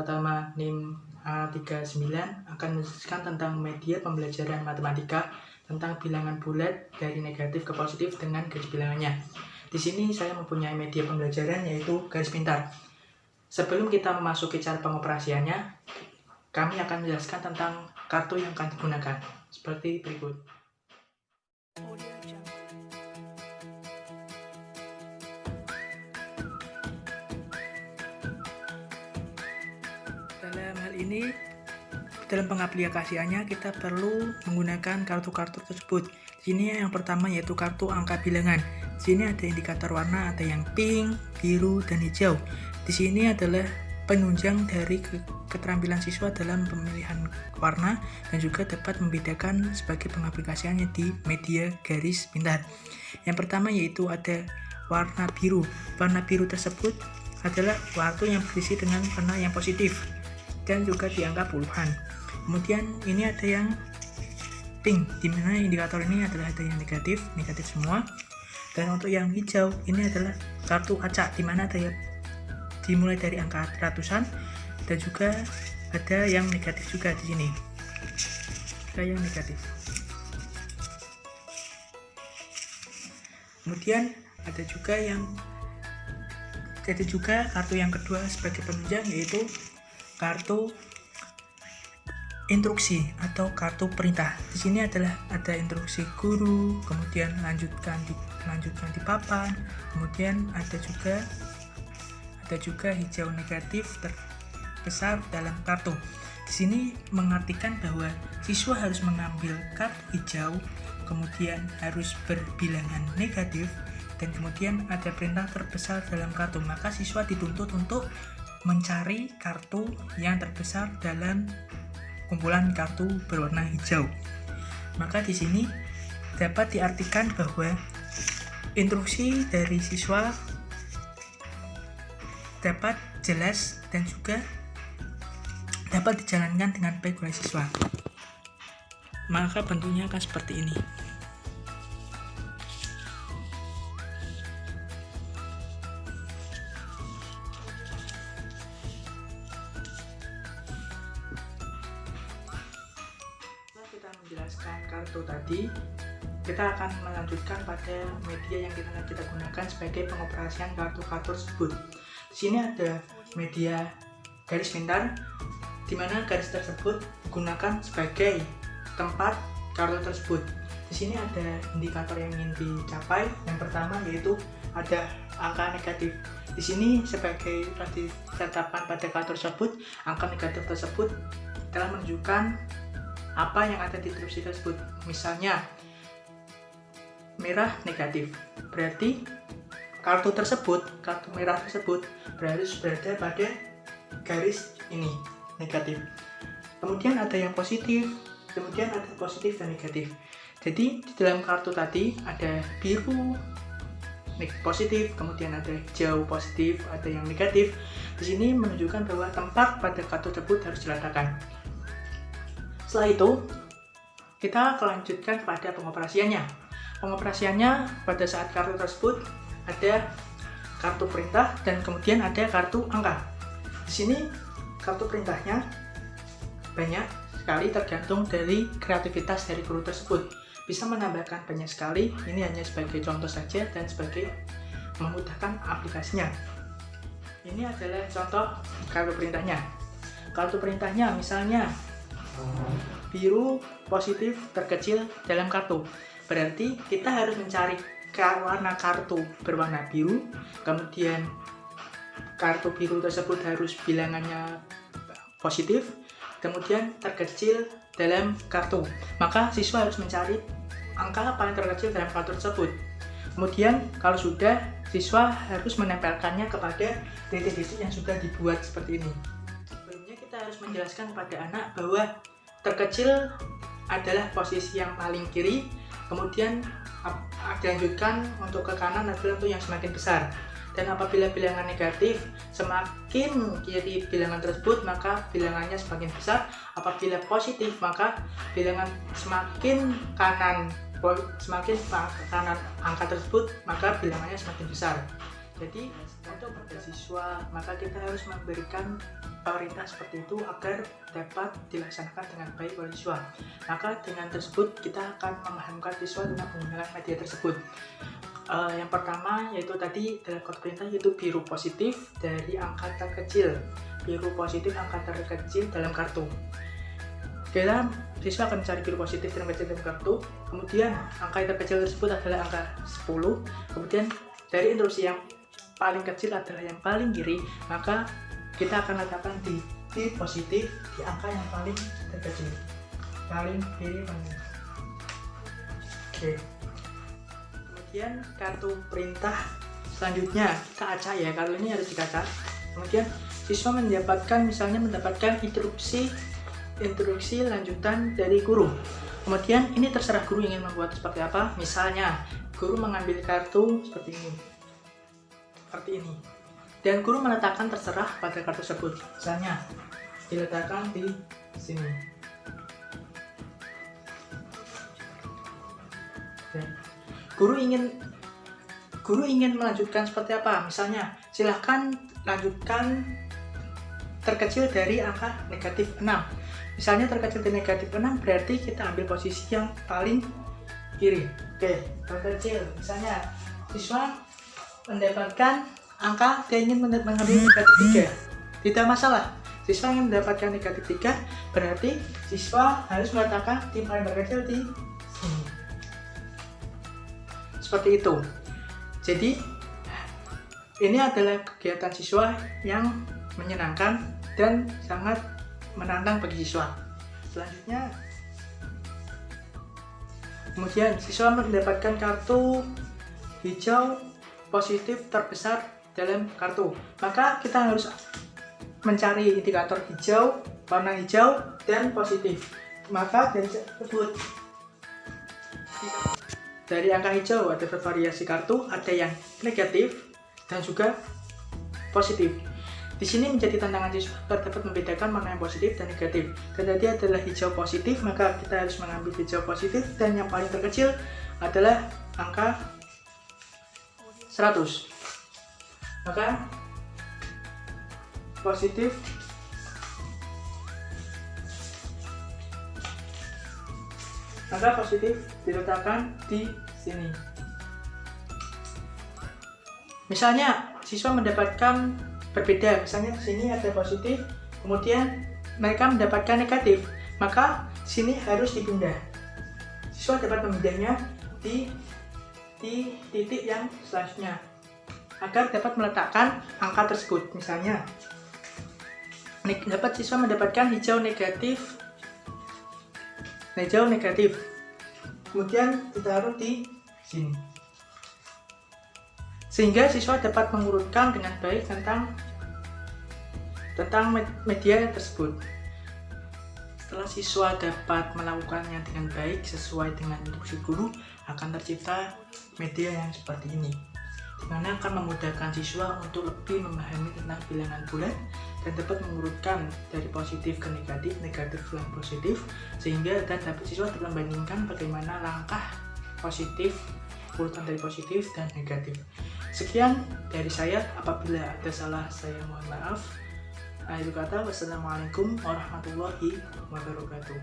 Pratama NIM A39 akan menjelaskan tentang media pembelajaran matematika tentang bilangan bulat dari negatif ke positif dengan garis bilangannya. Di sini saya mempunyai media pembelajaran yaitu garis pintar. Sebelum kita memasuki cara pengoperasiannya, kami akan menjelaskan tentang kartu yang akan digunakan seperti berikut. Dalam hal ini, dalam pengaplikasiannya kita perlu menggunakan kartu-kartu tersebut. Di sini yang pertama yaitu kartu angka bilangan. Di sini ada indikator warna, ada yang pink, biru, dan hijau. Di sini adalah penunjang dari keterampilan siswa dalam pemilihan warna dan juga dapat membedakan sebagai pengaplikasiannya di media garis pintar. Yang pertama yaitu ada warna biru. Warna biru tersebut adalah kartu yang berisi dengan warna yang positif dan juga di angka puluhan. Kemudian ini ada yang pink, di mana indikator ini adalah ada yang negatif semua. Dan untuk yang hijau ini adalah kartu acak, di mana ada yang dimulai dari angka ratusan dan juga ada yang negatif juga di sini. Ada yang negatif. Kemudian ada juga kartu yang kedua sebagai penunjang yaitu kartu instruksi atau kartu perintah. Di sini adalah ada instruksi guru, kemudian lanjutkan di papan, kemudian ada juga hijau negatif terbesar dalam kartu. Di sini mengartikan bahwa siswa harus mengambil kartu hijau, kemudian harus berbilangan negatif, dan kemudian ada perintah terbesar dalam kartu. Maka siswa dituntut untuk mencari kartu yang terbesar dalam kumpulan kartu berwarna hijau. Maka di sini dapat diartikan bahwa instruksi dari siswa dapat jelas dan juga dapat dijalankan dengan baik oleh siswa. Maka bentuknya akan seperti ini. Kita menjelaskan kartu tadi, kita akan melanjutkan pada media yang kita gunakan sebagai pengoperasian kartu-kartu tersebut. Di sini ada media garis pintar, di mana garis tersebut digunakan sebagai tempat kartu tersebut. Di sini ada indikator yang ingin dicapai. Yang pertama yaitu ada angka negatif. Di sini sebagai ditetapkan pada kartu tersebut, angka negatif tersebut telah menunjukkan apa yang ada di instruksi tersebut. Misalnya merah negatif, berarti kartu merah tersebut berada pada garis ini negatif. Kemudian ada yang positif, kemudian ada positif dan negatif. Jadi di dalam kartu tadi ada biru positif, kemudian ada hijau positif, ada yang negatif. Di sini menunjukkan bahwa tempat pada kartu tersebut harus diletakkan. Setelah itu, kita lanjutkan pada pengoperasiannya. Pengoperasiannya pada saat kartu tersebut ada kartu perintah dan kemudian ada kartu angka. Di sini kartu perintahnya banyak sekali tergantung dari kreativitas dari guru tersebut. Bisa menambahkan banyak sekali, ini hanya sebagai contoh saja dan sebagai memudahkan aplikasinya. Ini adalah contoh kartu perintahnya. Kartu perintahnya misalnya biru positif terkecil dalam kartu, berarti kita harus mencari warna kartu berwarna biru, kemudian kartu biru tersebut harus bilangannya positif, kemudian terkecil dalam kartu. Maka siswa harus mencari angka paling terkecil dalam kartu tersebut. Kemudian kalau sudah, siswa harus menempelkannya kepada titik-titik yang sudah dibuat seperti ini. Sebelumnya kita harus menjelaskan kepada anak bahwa terkecil adalah posisi yang paling kiri, kemudian dilanjutkan untuk ke kanan adalah untuk yang semakin besar. Dan apabila bilangan negatif, semakin kiri bilangan tersebut maka bilangannya semakin besar. Apabila positif maka bilangan semakin kanan angka tersebut maka bilangannya semakin besar. Jadi untuk pada siswa maka kita harus memberikan perintah seperti itu agar dapat dilaksanakan dengan baik oleh siswa. Maka dengan tersebut kita akan memahamkan siswa tentang penggunaan media tersebut. Yang pertama yaitu tadi dalam kode perintah yaitu biru positif dari angka terkecil. Biru positif angka terkecil dalam kartu. Siswa akan mencari biru positif dalam kartu. Kemudian angka yang terkecil tersebut adalah angka 10. Kemudian dari instruksi yang paling kecil adalah yang paling kiri, maka kita akan letakkan di positif di angka yang paling terkecil, paling kiri. Oke. Kemudian kartu perintah selanjutnya kita acak ya, kartu ini harus dikacak. Kemudian siswa mendapatkan instruksi lanjutan dari guru. Kemudian ini terserah guru ingin membuat seperti apa. Misalnya guru mengambil kartu seperti ini, dan guru meletakkan terserah pada kartu tersebut. Misalnya diletakkan di sini. Oke. Guru ingin melanjutkan seperti apa? Misalnya silahkan lanjutkan terkecil dari angka negatif 6. Misalnya terkecil dari negatif 6 berarti kita ambil posisi yang paling kiri. Oke, terkecil. Misalnya siswa mendapatkan angka, dia ingin mengambil negatif 3. Tidak masalah. Siswa ingin mendapatkan negatif 3 berarti siswa harus meletakkan tim paling terkecil di sini. Seperti itu. Jadi ini adalah kegiatan siswa yang menyenangkan dan sangat menantang bagi siswa. Selanjutnya, kemudian siswa mendapatkan kartu hijau positif terbesar dalam kartu. Maka kita harus mencari indikator hijau, warna hijau dan positif. Maka dari tersebut, dari angka hijau ada bervariasi kartu, ada yang negatif dan juga positif. Di sini menjadi tantangan siswa agar dapat membedakan mana yang positif dan negatif. Dan tadi adalah hijau positif, maka kita harus mengambil hijau positif, dan yang paling terkecil adalah angka 100. Maka positif diletakkan di sini. Misalnya siswa mendapatkan berbeda, misalnya sini ada positif, kemudian mereka mendapatkan negatif, maka sini harus dipindah. Siswa dapat memindahnya di titik yang selanjutnya agar dapat meletakkan angka tersebut. Misalnya siswa mendapatkan hijau negatif, kemudian ditaruh di sini, sehingga siswa dapat mengurutkan dengan baik tentang media tersebut. Setelah siswa dapat melakukannya dengan baik sesuai dengan instruksi guru, akan tercipta media yang seperti ini, di mana akan memudahkan siswa untuk lebih memahami tentang bilangan bulat dan dapat mengurutkan dari positif ke negatif, negatif ke positif, sehingga dapat siswa dapat membandingkan bagaimana langkah positif, urutan dari positif dan negatif. Sekian dari saya, apabila ada salah saya mohon maaf. Akhir kata, wassalamualaikum warahmatullahi wabarakatuh.